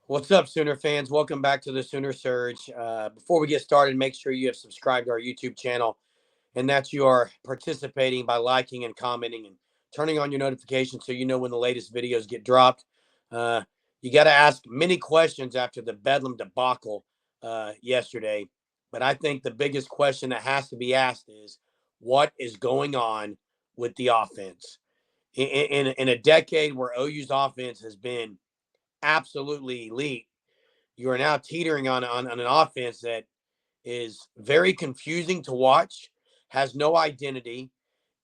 What's up, Sooner fans? Welcome back to the Sooner Surge. Before we get started, make sure you have subscribed to our YouTube channel and that you are participating by liking and commenting and turning on your notifications so you know when the latest videos get dropped. Uh, you got to ask many questions after the Bedlam debacle yesterday, but I think the biggest question that has to be asked is what is going on with the offense? In a decade where OU's offense has been absolutely elite, you are now teetering on an offense that is very confusing to watch, has no identity,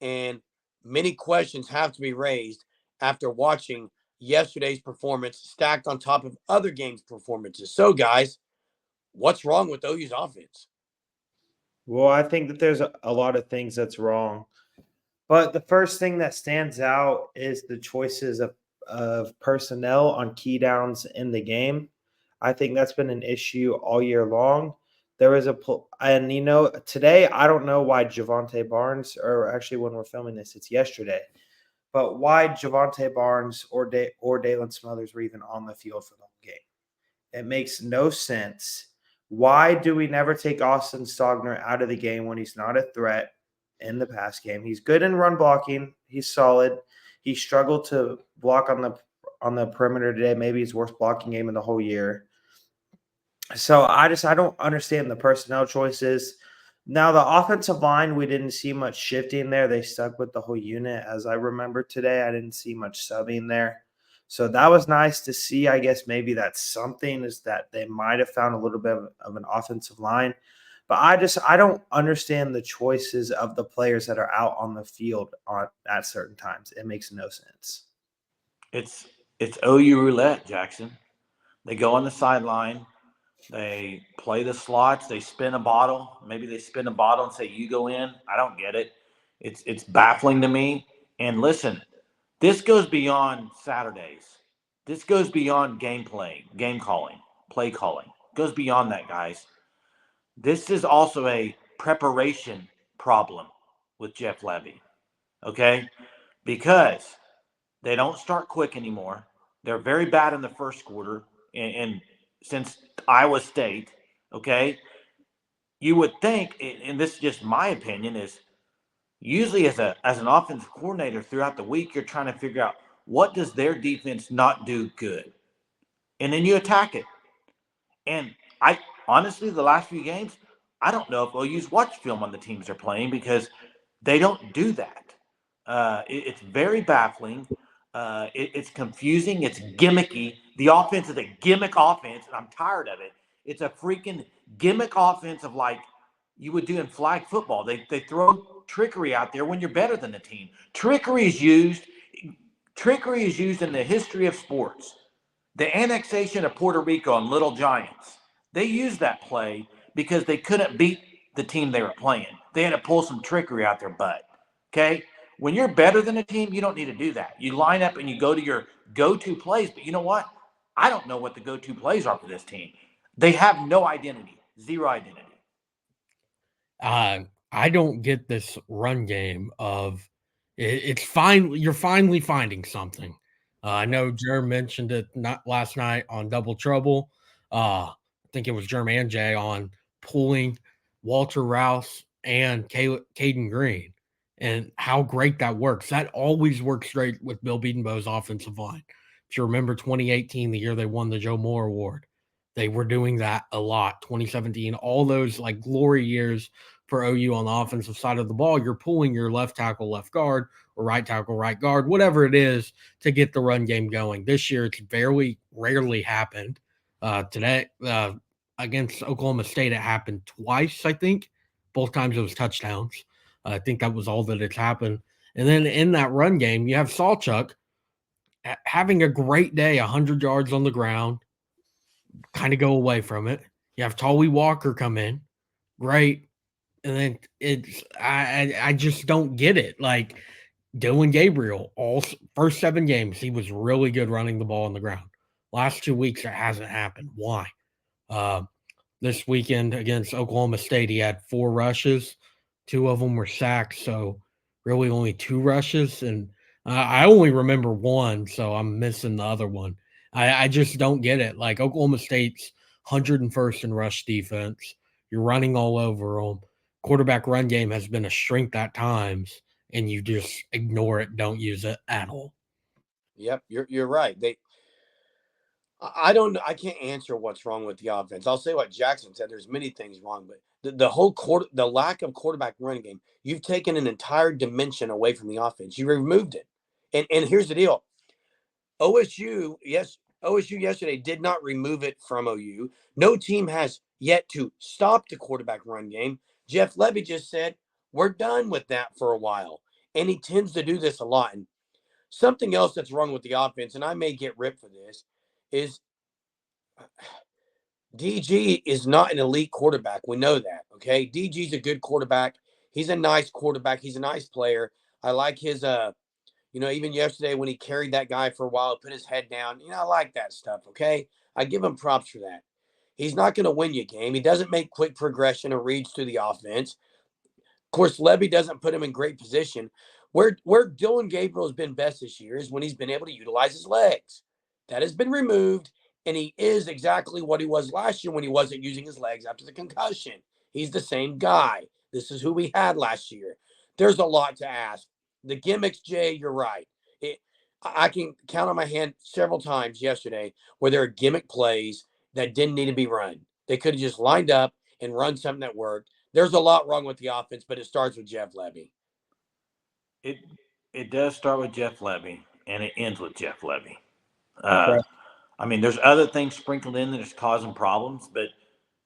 and many questions have to be raised after watching yesterday's performance stacked on top of other games' performances. So, guys, what's wrong with OU's offense? Well, I think that there's a lot of things that's wrong. But the first thing that stands out is the choices of personnel on key downs in the game. I think that's been an issue all year long. There was and today I don't know why Javante Barnes, or actually when we're filming this, it's yesterday, but why Javante Barnes or Dalen Smothers were even on the field for the whole game. It makes no sense. Why do we never take Austin Stogner out of the game when he's not a threat in the pass game? He's good in run blocking. He's solid. He struggled to block on the perimeter today. Maybe his worst blocking game in the whole year. So I don't understand the personnel choices. Now the offensive line, we didn't see much shifting there. They stuck with the whole unit, as I remember today. I didn't see much subbing there. So that was nice to see. I guess maybe that's something, is that they might have found a little bit of an offensive line. But I don't understand the choices of the players that are out on the field at certain times. It makes no sense. It's OU roulette, Jackson. They go on the sideline, they play the slots, they spin a bottle. Maybe they spin a bottle and say, "You go in." I don't get it. It's baffling to me. And listen, this goes beyond Saturdays. This goes beyond gameplay, game calling, play calling. It goes beyond that, guys. This is also a preparation problem with Jeff Levy. Okay? Because they don't start quick anymore. They're very bad in the first quarter. And since Iowa State, okay, you would think, and this is just my opinion, is usually as an offensive coordinator throughout the week, you're trying to figure out what does their defense not do good, and then you attack it. And I honestly, the last few games, I don't know if OU's watched film on the teams they're playing because they don't do that. It's very baffling. It's confusing. It's gimmicky. The offense is a gimmick offense, and I'm tired of it. It's a freaking gimmick offense of like you would do in flag football. They throw trickery out there when you're better than the team. Trickery is used in the history of sports. The annexation of Puerto Rico and Little Giants. They used that play because they couldn't beat the team they were playing. They had to pull some trickery out their butt. Okay? When you're better than a team, you don't need to do that. You line up and you go to your go-to plays. But you know what? I don't know what the go-to plays are for this team. They have no identity, zero identity. I don't get this run game of it's fine. You're finally finding something. I know Jerm mentioned it not last night on Double Trouble. I think it was Jerm and Jay on pulling Walter Rouse and Caden Green and how great that works. That always works great with Bill Bedenbaugh's offensive line. If you remember 2018, the year they won the Joe Moore Award, they were doing that a lot. 2017, all those like glory years for OU on the offensive side of the ball, you're pulling your left tackle, left guard, or right tackle, right guard, whatever it is to get the run game going. This year, it's very rarely happened. Today, against Oklahoma State, it happened twice, I think. Both times it was touchdowns. I think that was all that it's happened. And then in that run game, you have Sawchuk having a great day, 100 yards on the ground, kind of go away from it. You have Tolly Walker come in, great. And then I just don't get it. Like Dylan Gabriel, all first 7 games, he was really good running the ball on the ground. Last 2 weeks, it hasn't happened. Why? Uh, this weekend against Oklahoma State, he had 4 rushes. 2 of them were sacks, so really only 2 rushes. And I only remember one, so I'm missing the other one. I just don't get it. Like Oklahoma State's 101st in rush defense. You're running all over them. Quarterback run game has been a strength at times, and you just ignore it, don't use it at all. Yep, you're right. I don't know. I can't answer what's wrong with the offense. I'll say what Jackson said. There's many things wrong, but the whole the lack of quarterback running game, you've taken an entire dimension away from the offense. You removed it. And here's the deal. OSU yesterday did not remove it from OU. No team has yet to stop the quarterback run game. Jeff Levy just said, we're done with that for a while. And he tends to do this a lot. And something else that's wrong with the offense, and I may get ripped for this, is DG is not an elite quarterback. We know that. Okay. DG's a good quarterback. He's a nice quarterback. He's a nice player. I like his even yesterday when he carried that guy for a while, put his head down, I like that stuff. Okay. I give him props for that. He's not going to win you a game. He doesn't make quick progression or reads to the offense. Of course, Levy doesn't put him in great position. Where Dylan Gabriel has been best this year is when he's been able to utilize his legs. That has been removed, and he is exactly what he was last year when he wasn't using his legs after the concussion. He's the same guy. This is who we had last year. There's a lot to ask. The gimmicks, Jay, you're right. I can count on my hand several times yesterday where there are gimmick plays that didn't need to be run. They could have just lined up and run something that worked. There's a lot wrong with the offense, but it starts with Jeff Levy. It does start with Jeff Levy, and it ends with Jeff Levy. Right. I mean, there's other things sprinkled in that is causing problems, but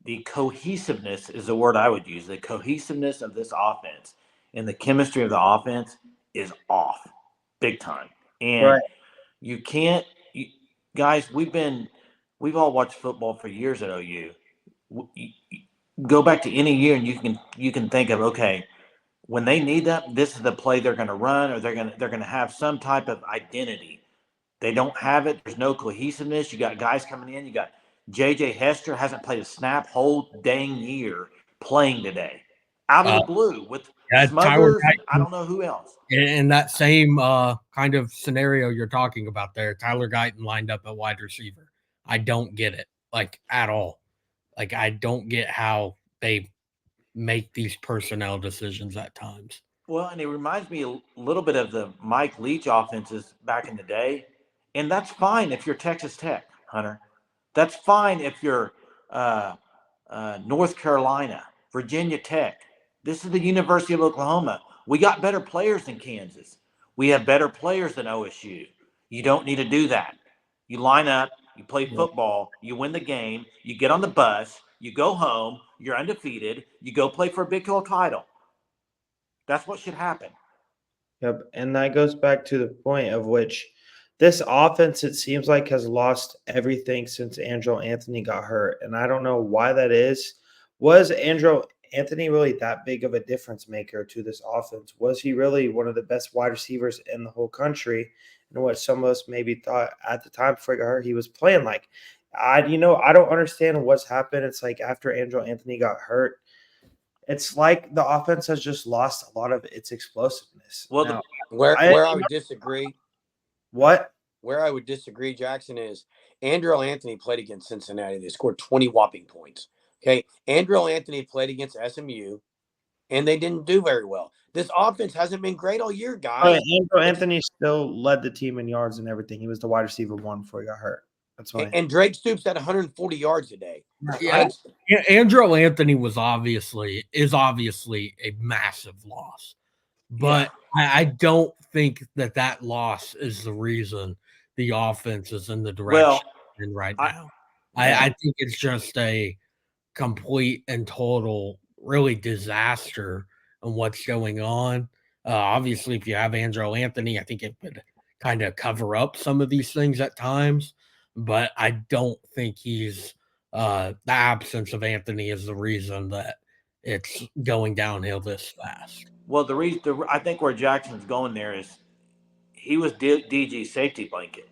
the cohesiveness is the word I would use. The cohesiveness of this offense and the chemistry of the offense is off big time. And Right. you can't, guys, we've all watched football for years at OU. Go back to any year and you can think of, okay, when they need that, this is the play they're going to run, or they're going to have some type of identity. They don't have it. There's no cohesiveness. You got guys coming in. You got J.J. Hester hasn't played a snap whole dang year playing today, out of the blue with Tyler Smothers and I don't know who else. in that same kind of scenario you're talking about there, Tyler Guyton lined up at wide receiver. I don't get it, like, at all. Like, I don't get how they make these personnel decisions at times. Well, and it reminds me a little bit of the Mike Leach offenses back in the day. And that's fine if you're Texas Tech, Hunter. That's fine if you're North Carolina, Virginia Tech. This is the University of Oklahoma. We got better players than Kansas. We have better players than OSU. You don't need to do that. You line up, you play football, you win the game, you get on the bus, you go home, you're undefeated, you go play for a Big 12 title. That's what should happen. Yep. And that goes back to the point of which this offense, it seems like, has lost everything since Andrew Anthony got hurt. And I don't know why that is. Was Andrew Anthony really that big of a difference maker to this offense? Was he really one of the best wide receivers in the whole country? And what some of us maybe thought at the time before he got hurt, he was playing like. I don't understand what's happened. It's like after Andrew Anthony got hurt, it's like the offense has just lost a lot of its explosiveness. Well, now, Where I would disagree, what? where I would disagree, Jackson, is Andrew Anthony played against Cincinnati. They scored 20 whopping points. Okay. Andrew Anthony played against SMU, and they didn't do very well. This offense hasn't been great all year, guys. Andrew Anthony still led the team in yards and everything. He was the wide receiver one before he got hurt. That's why. And Drake Stoops had 140 yards today. Yeah, Andrew Anthony is obviously a massive loss, but I don't think that loss is the reason the offense is in the direction in right now. I think it's just a complete and total really disaster on what's going on. Obviously, if you have Andrew Anthony, I think it would kind of cover up some of these things at times, but I don't think he's the absence of Anthony is the reason that it's going downhill this fast. Well, the reason I think where Jackson's going there is he was DG's safety blanket.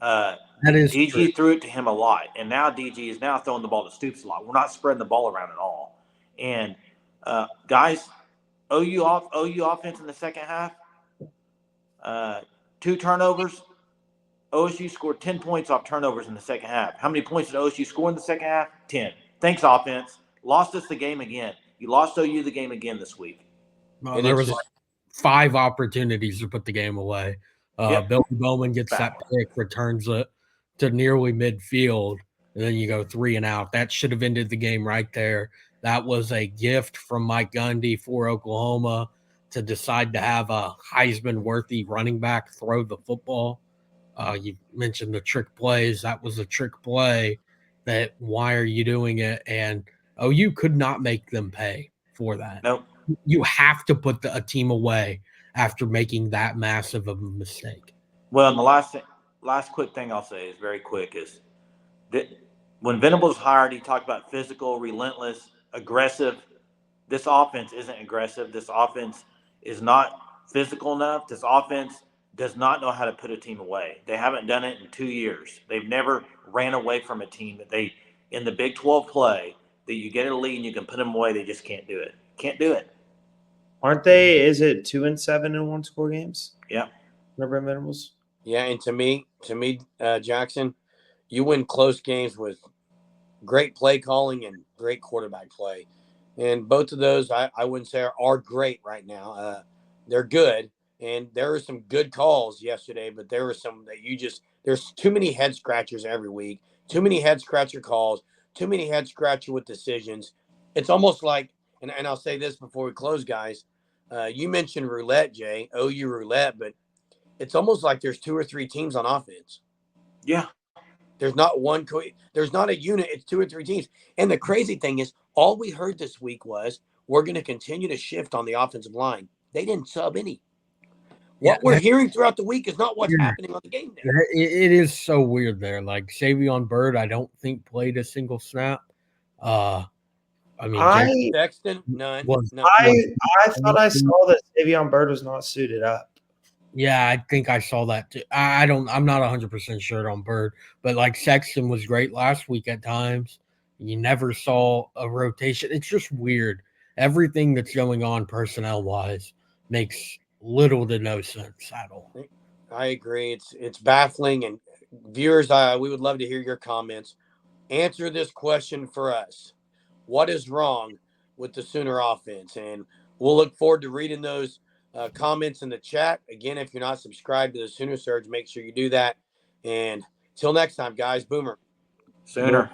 That is DG true. threw it to him a lot, and now DG is now throwing the ball to Stoops a lot. We're not spreading the ball around at all. And guys, OU offense in the second half, 2 turnovers, OSU scored 10 points off turnovers in the second half. How many points did OSU score in the second half? 10. Thanks, offense. Lost us the game again. You lost OU the game again this week. Well, And there it's was just like 5 opportunities to put the game away. Yep. Billy Bowman gets that Baffling. pick, returns it to nearly midfield, and then you go 3 and out. That should have ended the game right there. That was a gift from Mike Gundy for Oklahoma to decide to have a Heisman-worthy running back throw the football. You mentioned the trick plays. That was a trick play. That why are you doing it? And OU could not make them pay for that. Nope. You have to put a team away after making that massive of a mistake. Well, and the last quick thing I'll say is very quick is that when Venables hired, he talked about physical, relentless, aggressive. This offense isn't aggressive. This offense is not physical enough. This offense does not know how to put a team away. They haven't done it in 2 years. They've never ran away from a team that they, in the Big 12 play, that you get a lead and you can put them away. They just can't do it. Can't do it. Aren't they? Is it 2-7 in one score games? Yeah. Remember Venables? yeah, and to me, Jackson, you win close games with great play calling and great quarterback play. And both of those, I wouldn't say are great right now. They're good. And there were some good calls yesterday, but there were some that there's too many head scratchers every week, too many head scratcher calls, too many head scratcher with decisions. It's almost like, and I'll say this before we close, guys. You mentioned roulette, Jay, OU roulette, but it's almost like there's 2 or 3 teams on offense. Yeah. There's not one. There's not a unit. It's 2 or 3 teams. And the crazy thing is, all we heard this week was we're going to continue to shift on the offensive line. They didn't sub any. What we're hearing throughout the week is not what's happening on the game day. It is so weird there. Like Savion Bird, I don't think played a single snap. I mean, Sexton, none. I thought I saw that Savion Bird was not suited up. Yeah, I think I saw that too. I'm not 100% sure on Bird, but like Sexton was great last week at times. You never saw a rotation. It's just weird. Everything that's going on personnel wise makes little to no sense at all. I agree. It's baffling. And viewers, we would love to hear your comments. Answer this question for us. What is wrong with the Sooner offense? And we'll look forward to reading those comments in the chat. Again, if you're not subscribed to the Sooner Surge, make sure you do that. And till next time, guys, Boomer. Sooner.